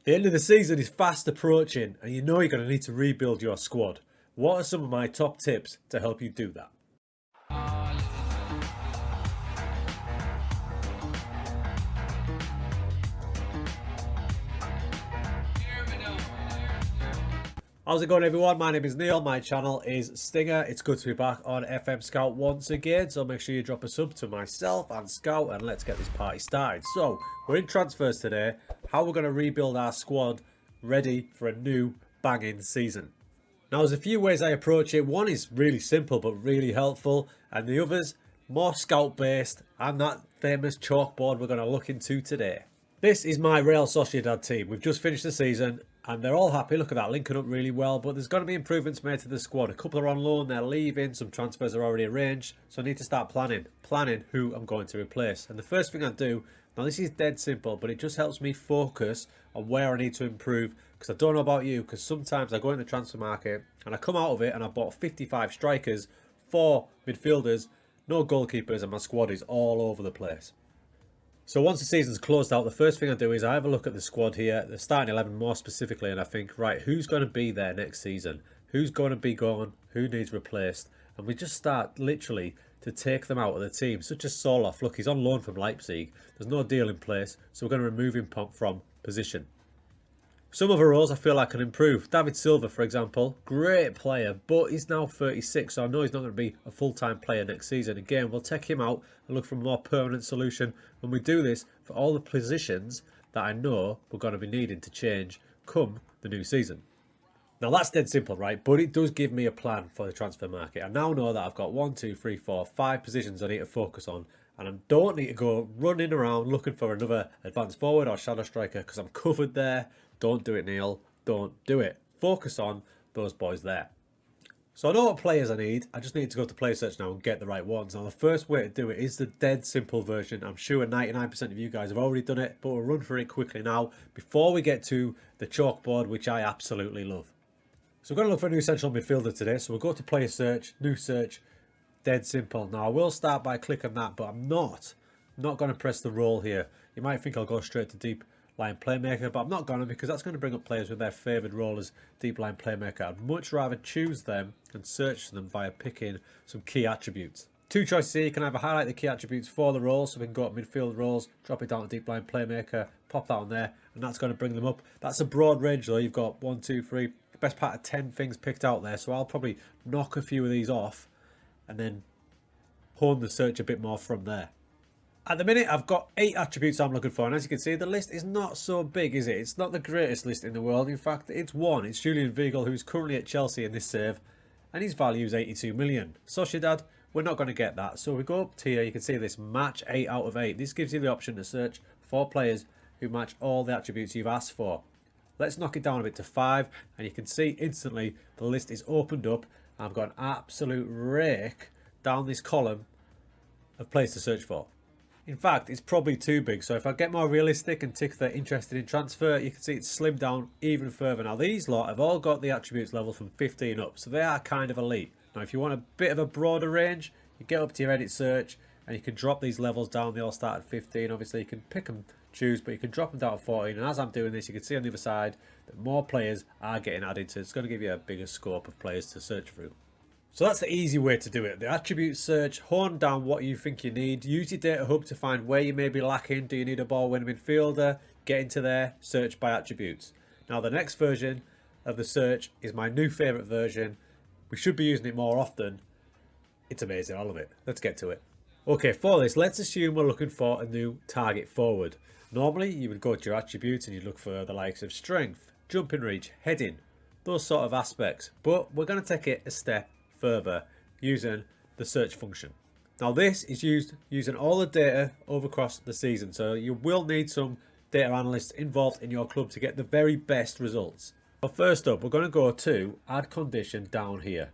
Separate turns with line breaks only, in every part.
The end of the season is fast approaching and you know you're going to need to rebuild your squad. What are some of my top tips to help you do that? How's it going, everyone? My name is Neil, my channel is Stinger. It's good to be back on FMSCOUT once again, so make sure you drop a sub to myself and Scout and let's get this party started. So, we're in transfers today, how we're going to rebuild our squad ready for a new banging season. Now, there's a few ways I approach it. One is really simple but really helpful, and the others more scout based, and that famous chalkboard we're going to look into today. This is my Real Sociedad team. We've just finished the season and they're all happy. Look at that, linking up really well, but there's going to be improvements made to the squad. A couple are on loan, they're leaving, some transfers are already arranged, so I need to start planning who I'm going to replace. And the first thing I do, now this is dead simple, but it just helps me focus on where I need to improve, because I don't know about you, because sometimes I go in the transfer market and I come out of it and I bought 55 strikers, 4 midfielders, no goalkeepers, and my squad is all over the place. So once the season's closed out, the first thing I do is I have a look at the squad here, the starting 11 more specifically, and I think, right, who's going to be there next season? Who's going to be gone? Who needs replaced? And we just start literally to take them out of the team, such as Soloff. Look, he's on loan from Leipzig. There's no deal in place, so we're going to remove him from position. Some other roles I feel like can improve. David Silva, for example, great player, but he's now 36, so I know he's not going to be a full-time player next season. Again, we'll take him out and look for a more permanent solution when we do this for all the positions that I know we're going to be needing to change come the new season. Now, that's dead simple, right? But it does give me a plan for the transfer market. I now know that I've got 1, 2, 3, 4, 5 positions I need to focus on, and I don't need to go running around looking for another advanced forward or shadow striker because I'm covered there. Don't do it, Neil. Don't do it. Focus on those boys there. So I know what players I need. I just need to go to player search now and get the right ones. Now, the first way to do it is the dead simple version. I'm sure 99% of you guys have already done it, but we'll run through it quickly now before we get to the chalkboard, which I absolutely love. So we're going to look for a new central midfielder today. So we'll go to player search, new search, dead simple. Now, I will start by clicking that, but I'm not going to press the roll here. You might think I'll go straight to deep line playmaker, but I'm not going to, because that's going to bring up players with their favoured role as deep line playmaker. I'd much rather choose them and search them via picking some key attributes. Two choices here. You can either highlight the key attributes for the role, so we can go to midfield roles, drop it down to deep line playmaker, pop that on there, and that's going to bring them up. That's a broad range though. You've got 1, 2, 3, the best part of 10 things picked out there, so I'll probably knock a few of these off and then hone the search a bit more from there. At the minute, I've got 8 attributes I'm looking for, and as you can see, the list is not so big, is it? It's not the greatest list in the world. In fact, it's one. It's Julian Weigl, who's currently at Chelsea in this save, and his value is 82 million. Sociedad, we're not going to get that. So we go up to here, you can see this match 8 out of 8. This gives you the option to search for players who match all the attributes you've asked for. Let's knock it down a bit to 5, and you can see instantly the list is opened up. I've got an absolute rake down this column of players to search for. In fact, it's probably too big, so if I get more realistic and tick the interested in transfer, you can see it's slimmed down even further. Now, these lot have all got the attributes level from 15 up, so they are kind of elite. Now, if you want a bit of a broader range, you get up to your edit search, and you can drop these levels down. They all start at 15. Obviously, you can pick and choose, but you can drop them down to 14. And as I'm doing this, you can see on the other side that more players are getting added, so it's going to give you a bigger scope of players to search through. So that's the easy way to do it. The attribute search, hone down what you think you need. Use your data hub to find where you may be lacking. Do you need a ball-winning midfielder? Get into there, search by attributes. Now, the next version of the search is my new favourite version. We should be using it more often. It's amazing, I love it. Let's get to it. Okay, for this, let's assume we're looking for a new target forward. Normally, you would go to your attributes and you'd look for the likes of strength, jumping reach, heading, those sort of aspects. But we're going to take it a step further using the search function. Now, this is used using all the data over across the season, so you will need some data analysts involved in your club to get the very best results. But first up, we're going to go to add condition down here.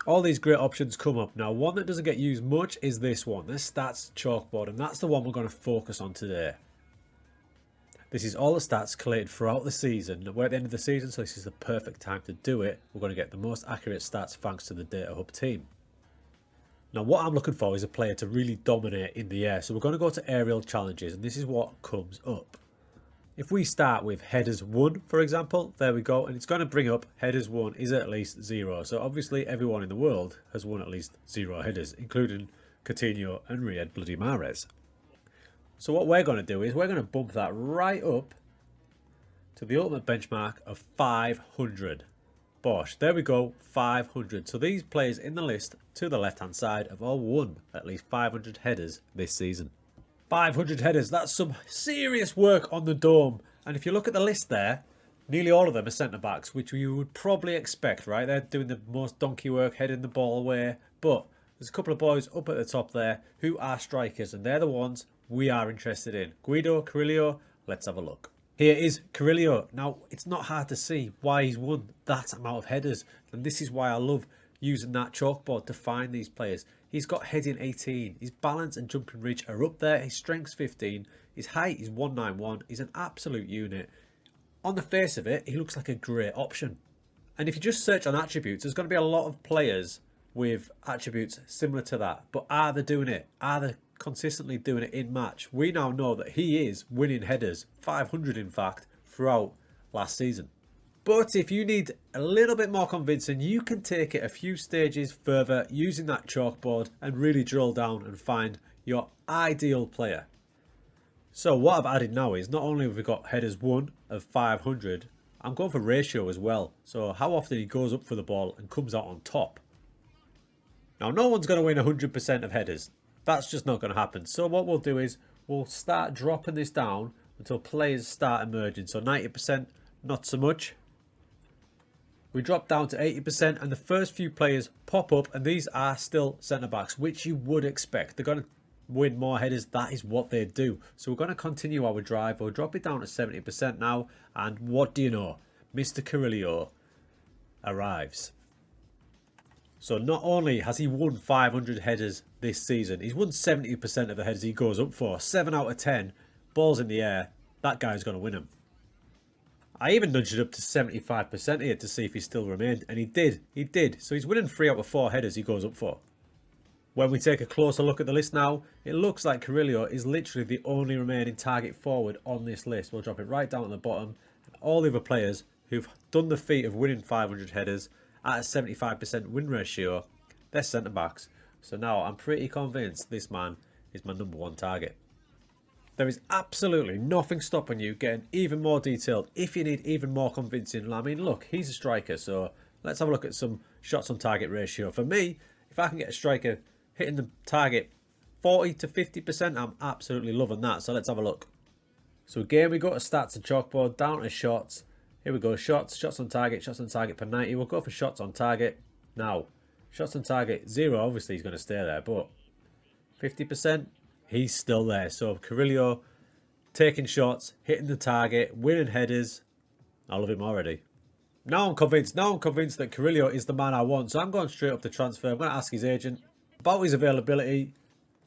All these great options come up. Now, one that doesn't get used much is this one, the stats chalkboard, and that's the one we're going to focus on today. This is all the stats collated throughout the season. We're at the end of the season, so this is the perfect time to do it. We're going to get the most accurate stats thanks to the Data Hub team. Now, what I'm looking for is a player to really dominate in the air. So we're going to go to aerial challenges, and this is what comes up. If we start with headers 1, for example, there we go, and it's going to bring up headers 1 is at least 0. So obviously everyone in the world has won at least 0 headers, including Coutinho and Riyad bloody Mahrez. So what we're going to do is we're going to bump that right up to the ultimate benchmark of 500. Bosh, there we go, 500. So these players in the list to the left hand side have all won at least 500 headers this season. 500 headers, that's some serious work on the dome. And if you look at the list there, nearly all of them are centre-backs, which you would probably expect, right? They're doing the most donkey work, heading the ball away. But there's a couple of boys up at the top there who are strikers, and they're the ones we are interested in. Guido, Carrillo, let's have a look. Here is Carrillo. Now, it's not hard to see why he's won that amount of headers. And this is why I love using that chalkboard to find these players. He's got heading 18. His balance and jumping reach are up there. His strength's 15. His height is 191. He's an absolute unit. On the face of it, he looks like a great option. And if you just search on attributes, there's going to be a lot of players with attributes similar to that. But are they doing it? Are they consistently doing it in match? We now know that he is winning headers, 500 in fact, throughout last season. But if you need a little bit more convincing, you can take it a few stages further using that chalkboard and really drill down and find your ideal player. So what I've added now is not only have we got headers 1 of 500, I'm going for ratio as well. So how often he goes up for the ball and comes out on top. Now no one's going to win 100% of headers. That's just not going to happen. So what we'll do is we'll start dropping this down until players start emerging. So 90%, not so much. We drop down to 80% and the first few players pop up, and these are still centre-backs, which you would expect. They're going to win more headers. That is what they do. So we're going to continue our drive. We'll drop it down to 70% now. And what do you know? Mr. Carrillo arrives. So not only has he won 500 headers this season, he's won 70% of the headers he goes up for. 7 out of 10, balls in the air. That guy's going to win them. I even nudged it up to 75% here to see if he still remained, and he did. He did. So he's winning 3 out of 4 headers he goes up for. When we take a closer look at the list now, it looks like Carrillo is literally the only remaining target forward on this list. We'll drop it right down at the bottom. And all the other players who've done the feat of winning 500 headers at a 75% win ratio, they're centre-backs. So now I'm pretty convinced this man is my #1 target. There is absolutely nothing stopping you getting even more detailed if you need even more convincing. I mean, look, he's a striker, so let's have a look at some shots on target ratio. For me, if I can get a striker hitting the target 40 to 50%, I'm absolutely loving that. So let's have a look. So again, we go to stats and chalkboard, down to shots. Here we go, shots on target per 90. We'll go for shots on target. Now, shots on target 0, obviously he's going to stay there, but 50%, he's still there. So Carrillo taking shots, hitting the target, winning headers. I love him already. Now I'm convinced that Carrillo is the man I want. So I'm going straight up to transfer. I'm going to ask his agent about his availability.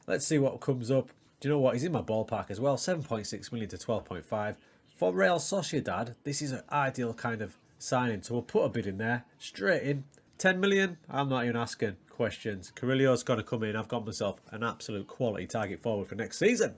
Let's see what comes up. Do you know what? He's in my ballpark as well. 7.6 million to 12.5. For Real Sociedad, this is an ideal kind of signing. So we'll put a bid in there. Straight in. 10 million? I'm not even asking questions. Carrillo's going to come in. I've got myself an absolute quality target forward for next season.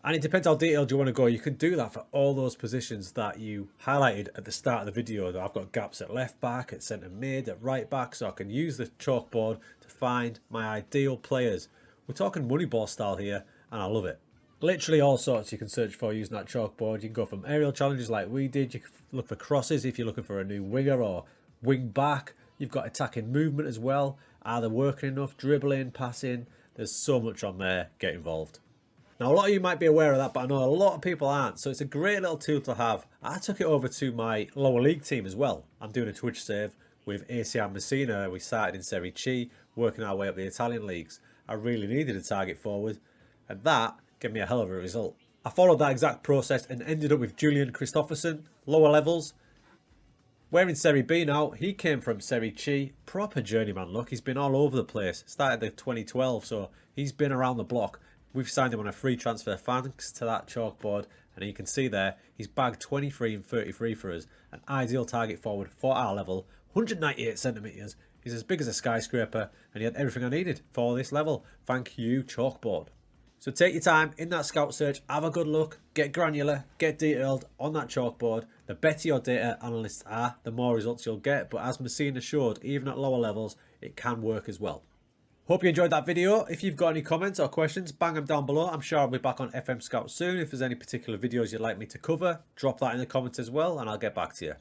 And it depends how detailed you want to go. You can do that for all those positions that you highlighted at the start of the video. I've got gaps at left back, at centre mid, at right back. So I can use the chalkboard to find my ideal players. We're talking Moneyball style here, and I love it. Literally all sorts you can search for using that chalkboard. You can go from aerial challenges like we did. You can look for crosses if you're looking for a new winger or wing back. You've got attacking movement as well. Are they working enough? Dribbling, passing. There's so much on there. Get involved. Now, a lot of you might be aware of that, but I know a lot of people aren't. So it's a great little tool to have. I took it over to my lower league team as well. I'm doing a Twitch save with ACR Messina. We started in Serie C, working our way up the Italian leagues. I really needed a target forward, and that gave me a hell of a result. I followed that exact process and ended up with Julian Christopherson, lower levels. We're in Serie B now. He came from Serie C, proper journeyman look. He's been all over the place. Started in 2012, so he's been around the block. We've signed him on a free transfer thanks to that chalkboard, and you can see there he's bagged 23 and 33 for us. An ideal target forward for our level, 198 centimetres. He's as big as a skyscraper, and he had everything I needed for this level. Thank you, chalkboard. So take your time in that scout search, have a good look, get granular, get detailed on that chalkboard. The better your data analysts are, the more results you'll get. But as Messina showed, even at lower levels, it can work as well. Hope you enjoyed that video. If you've got any comments or questions, bang them down below. I'm sure I'll be back on FM Scout soon. If there's any particular videos you'd like me to cover, drop that in the comments as well, and I'll get back to you.